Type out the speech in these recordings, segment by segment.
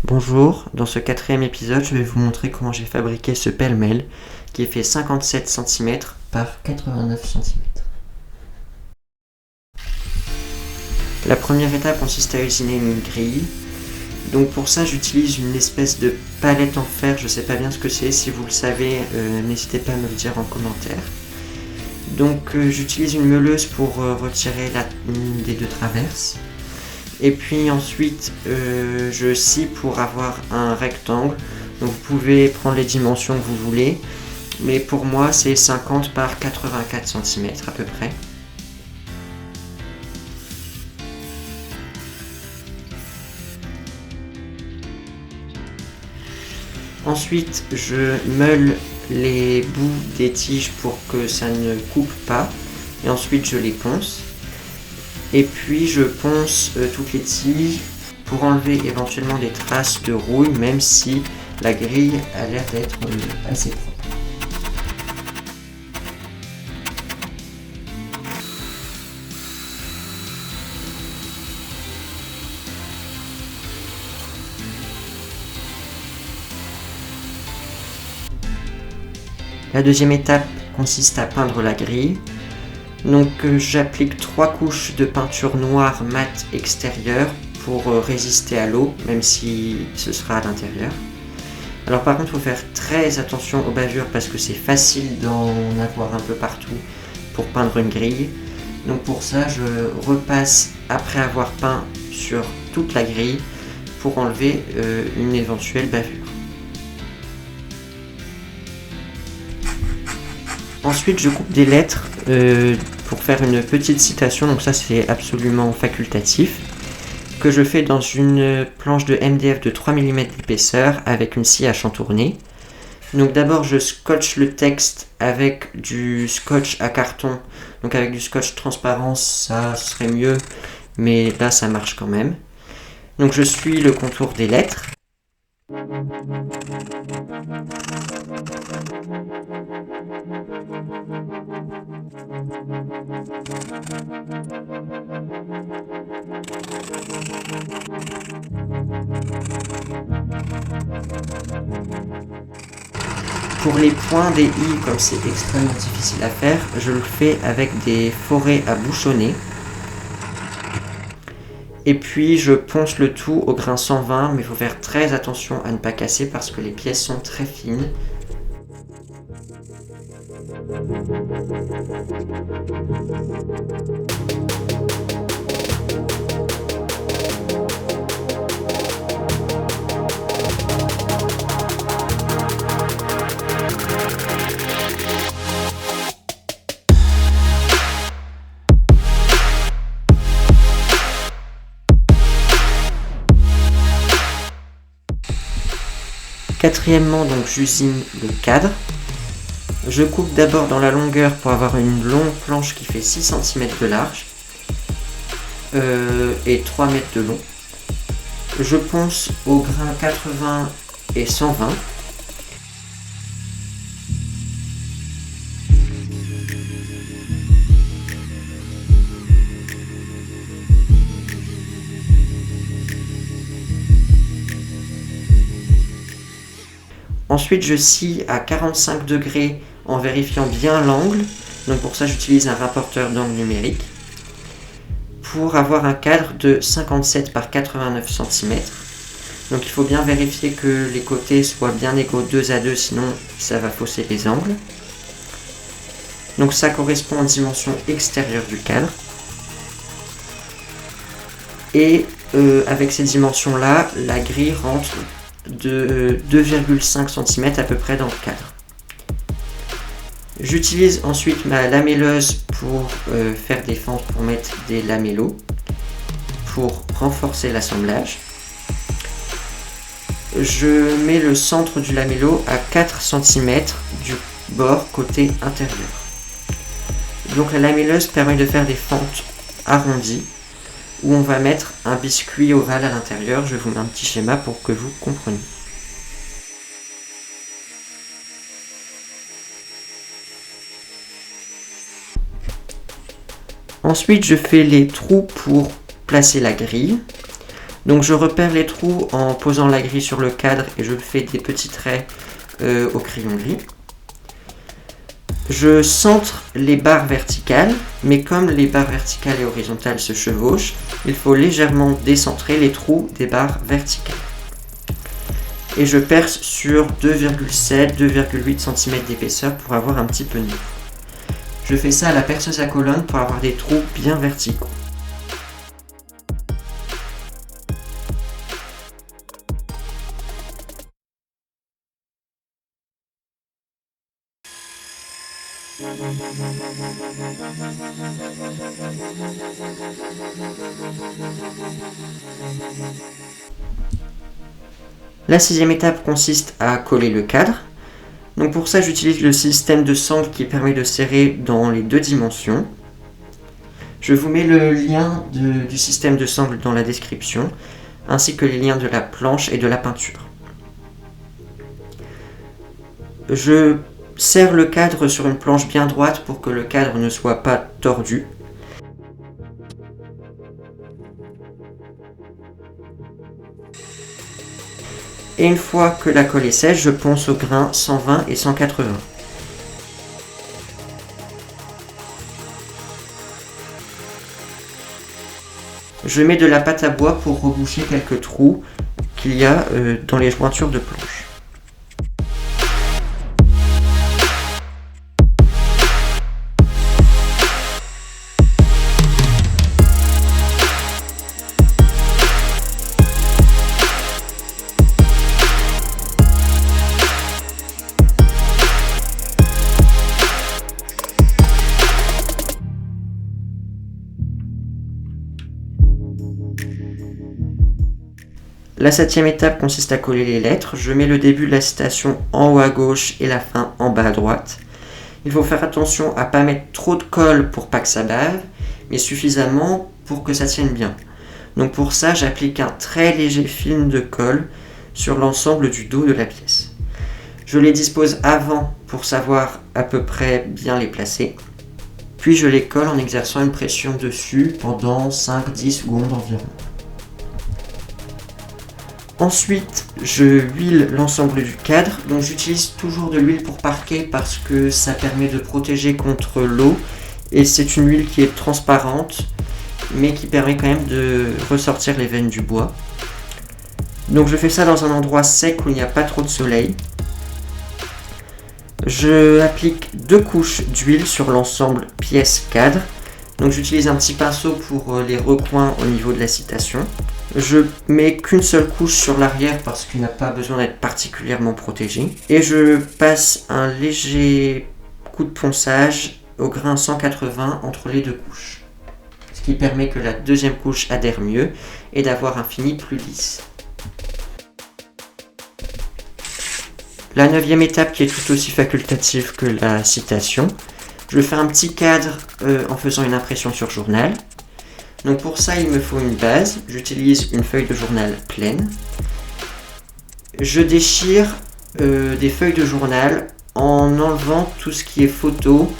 Bonjour, dans ce quatrième épisode, je vais vous montrer comment j'ai fabriqué ce pêle-mêle qui fait 57 cm par 89 cm. La première étape consiste à usiner une grille. Donc pour ça, j'utilise une espèce de palette en fer, je sais pas bien ce que c'est, si vous le savez, n'hésitez pas à me le dire en commentaire. Donc j'utilise une meuleuse pour retirer une des deux traverses. Et puis ensuite, je scie pour avoir un rectangle. Donc vous pouvez prendre les dimensions que vous voulez. Mais pour moi, c'est 50 par 84 cm à peu près. Ensuite, je meule les bouts des tiges pour que ça ne coupe pas. Et ensuite, je les ponce. Et puis je ponce toutes les tiges pour enlever éventuellement des traces de rouille, même si la grille a l'air d'être assez propre. La deuxième étape consiste à peindre la grille. Donc j'applique 3 couches de peinture noire mat extérieure pour résister à l'eau, même si ce sera à l'intérieur. Alors par contre, il faut faire très attention aux bavures parce que c'est facile d'en avoir un peu partout pour peindre une grille. Donc pour ça, je repasse après avoir peint sur toute la grille pour enlever une éventuelle bavure. Ensuite, je coupe des lettres pour faire une petite citation, donc ça c'est absolument facultatif, que je fais dans une planche de MDF de 3 mm d'épaisseur avec une scie à chantourner. Donc d'abord je scotche le texte avec du scotch à carton, donc avec du scotch transparent ça serait mieux, mais là ça marche quand même. Donc je suis le contour des lettres. Pour les points des i, comme c'est extrêmement difficile à faire, je le fais avec des forêts à bouchonner. Et puis je ponce le tout au grain 120, mais il faut faire très attention à ne pas casser parce que les pièces sont très fines. Quatrièmement, donc j'usine le cadre. Je coupe d'abord dans la longueur pour avoir une longue planche qui fait 6 cm de large et 3 mètres de long. Je ponce au grain 80 et 120. Ensuite, je scie à 45 degrés en vérifiant bien l'angle. Donc pour ça, j'utilise un rapporteur d'angle numérique pour avoir un cadre de 57 par 89 cm. Donc il faut bien vérifier que les côtés soient bien égaux 2 à 2, sinon ça va fausser les angles. Donc ça correspond aux dimensions extérieures du cadre. Et avec ces dimensions-là, la grille rentre de 2,5 cm à peu près dans le cadre. J'utilise ensuite ma lamelleuse pour faire des fentes pour mettre des lamellos pour renforcer l'assemblage. Je mets le centre du lamello à 4 cm du bord côté intérieur. Donc la lamelleuse permet de faire des fentes arrondies où on va mettre un biscuit ovale à l'intérieur. Je vous mets un petit schéma pour que vous compreniez. Ensuite, je fais les trous pour placer la grille. Donc je repère les trous en posant la grille sur le cadre et je fais des petits traits au crayon gris. Je centre les barres verticales, mais comme les barres verticales et horizontales se chevauchent, il faut légèrement décentrer les trous des barres verticales. Et je perce sur 2,7-2,8 cm d'épaisseur pour avoir un petit peu de neuf. Je fais ça à la perceuse à colonne pour avoir des trous bien verticaux. La sixième étape consiste à coller le cadre. Donc pour ça, j'utilise le système de sangle qui permet de serrer dans les deux dimensions. Je vous mets le lien du système de sangle dans la description, ainsi que les liens de la planche et de la peinture. Je serre le cadre sur une planche bien droite pour que le cadre ne soit pas tordu. Et une fois que la colle est sèche, je ponce au grain 120 et 180. Je mets de la pâte à bois pour reboucher quelques trous qu'il y a dans les jointures de planche. La septième étape consiste à coller les lettres. Je mets le début de la citation en haut à gauche et la fin en bas à droite. Il faut faire attention à ne pas mettre trop de colle pour pas que ça bave, mais suffisamment pour que ça tienne bien. Donc pour ça, j'applique un très léger film de colle sur l'ensemble du dos de la pièce. Je les dispose avant pour savoir à peu près bien les placer. Puis je les colle en exerçant une pression dessus pendant 5-10 secondes environ. Ensuite, je huile l'ensemble du cadre. Donc j'utilise toujours de l'huile pour parquet parce que ça permet de protéger contre l'eau. Et c'est une huile qui est transparente, mais qui permet quand même de ressortir les veines du bois. Donc je fais ça dans un endroit sec où il n'y a pas trop de soleil. Je applique 2 couches d'huile sur l'ensemble pièce cadre. Donc j'utilise un petit pinceau pour les recoins au niveau de la citation. Je mets qu'une seule couche sur l'arrière parce qu'il n'a pas besoin d'être particulièrement protégé. Et je passe un léger coup de ponçage au grain 180 entre les 2 couches. Ce qui permet que la deuxième couche adhère mieux et d'avoir un fini plus lisse. La 9e étape, qui est tout aussi facultative que la citation, je fais un petit cadre en faisant une impression sur journal. Donc pour ça, il me faut une base. J'utilise une feuille de journal pleine. Je déchire des feuilles de journal en enlevant tout ce qui est photo,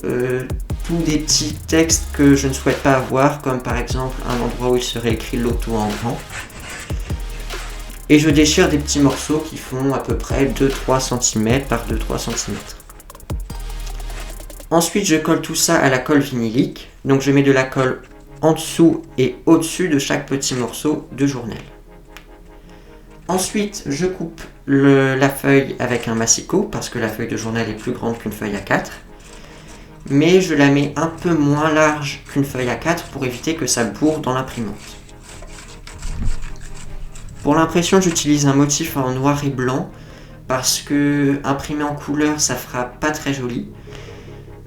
tous des petits textes que je ne souhaite pas avoir, comme par exemple un endroit où il serait écrit loto en grand. Et je déchire des petits morceaux qui font à peu près 2-3 cm par 2-3 cm. Ensuite, je colle tout ça à la colle vinylique. Donc je mets de la colle en dessous et au-dessus de chaque petit morceau de journal. Ensuite, je coupe la feuille avec un massicot parce que la feuille de journal est plus grande qu'une feuille A4. Mais je la mets un peu moins large qu'une feuille A4 pour éviter que ça bourre dans l'imprimante. Pour l'impression, j'utilise un motif en noir et blanc parce que imprimer en couleur, ça fera pas très joli.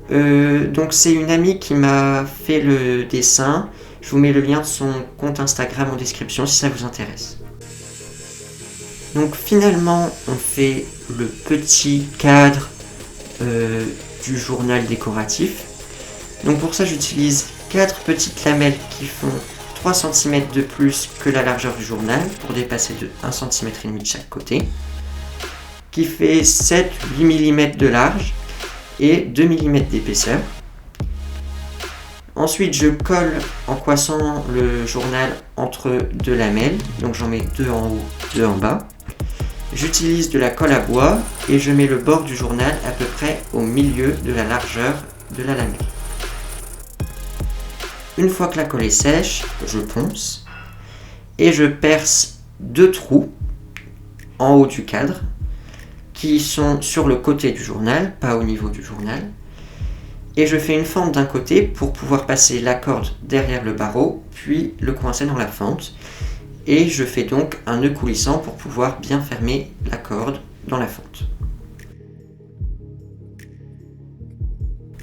Donc c'est une amie qui m'a fait le dessin. Je vous mets le lien de son compte Instagram en description si ça vous intéresse. Donc finalement, on fait le petit cadre du journal décoratif. Donc pour ça, j'utilise 4 petites lamelles qui font 3 cm de plus que la largeur du journal pour dépasser de 1,5 cm de chaque côté, qui fait 7-8 mm de large et 2 mm d'épaisseur. Ensuite, je colle en coinçant le journal entre deux lamelles. Donc j'en mets 2 en haut, 2 en bas. J'utilise de la colle à bois et je mets le bord du journal à peu près au milieu de la largeur de la lamelle. Une fois que la colle est sèche, je ponce et je perce 2 trous en haut du cadre qui sont sur le côté du journal, pas au niveau du journal. Et je fais une fente d'un côté pour pouvoir passer la corde derrière le barreau, puis le coincer dans la fente. Et je fais donc un nœud coulissant pour pouvoir bien fermer la corde dans la fente.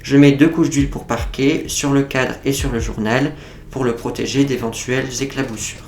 Je mets 2 couches d'huile pour parquet sur le cadre et sur le journal pour le protéger d'éventuelles éclaboussures.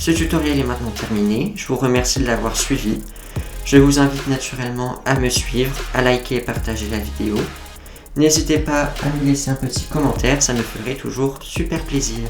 Ce tutoriel est maintenant terminé, je vous remercie de l'avoir suivi. Je vous invite naturellement à me suivre, à liker et partager la vidéo. N'hésitez pas à me laisser un petit commentaire, ça me ferait toujours super plaisir.